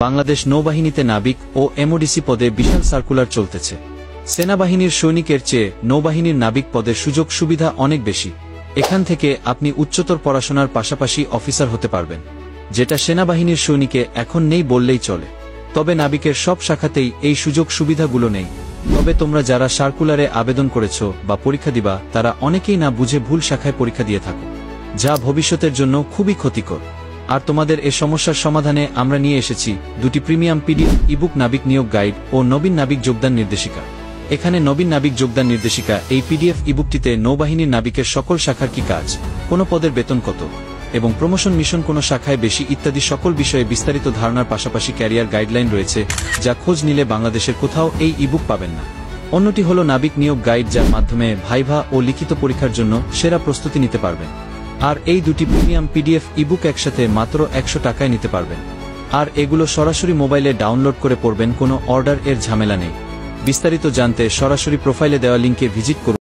বাংলাদেশ নৌবাহিনীতে নাবিক ও এমওডিসি পদে বিশাল সার্কুলার চলতেছে। সেনাবাহিনীর সৈনিকের চেয়ে নৌবাহিনীর নাবিক পদের সুযোগ সুবিধা অনেক বেশি। এখান থেকে আপনি উচ্চতর পড়াশোনার পাশাপাশি অফিসার হতে পারবেন, যেটা সেনাবাহিনীর সৈনিকে এখন নেই বললেই চলে। তবে নাবিকের সব শাখাতেই এই সুযোগ সুবিধাগুলো নেই। তবে তোমরা যারা সার্কুলারে আবেদন করেছ বা পরীক্ষা দিবা, তারা অনেকেই না বুঝে ভুল শাখায় পরীক্ষা দিয়ে থাকো, যা ভবিষ্যতের জন্য খুবই ক্ষতিকর। আর তোমাদের এ সমস্যার সমাধানে আমরা নিয়ে এসেছি দুটি প্রিমিয়াম পিডিএফ ইবুক নাবিক নিয়োগ গাইড ও নবীন নাবিক যোগদান নির্দেশিকা। এখানে নবীন নাবিক যোগদান নির্দেশিকা এই পিডিএফ ইবুকটিতে নৌবাহিনীর নাবিকের সকল শাখার কি কাজ, কোন পদের বেতন কত এবং প্রমোশন মিশন কোন শাখায় বেশি ইত্যাদি সকল বিষয়ে বিস্তারিত ধারণার পাশাপাশি ক্যারিয়ার গাইডলাইন রয়েছে, যা খোঁজ নিলে বাংলাদেশের কোথাও এই ইবুক পাবেন না। অন্যটি হলো নাবিক নিয়োগ গাইড, যার মাধ্যমে ভাইভা ও লিখিত পরীক্ষার জন্য সেরা প্রস্তুতি নিতে পারবেন। আর এই দুটি প্রিমিয়াম পিডিএফ ইবুক একসাথে মাত্র 100 টাকায় নিতে পারবেন। আর এগুলো সরাসরি মোবাইলে ডাউনলোড করে পড়বেন, কোনো অর্ডার এর ঝামেলা নেই। বিস্তারিত জানতে সরাসরি প্রোফাইলে দেওয়া লিঙ্কে ভিজিট করুন।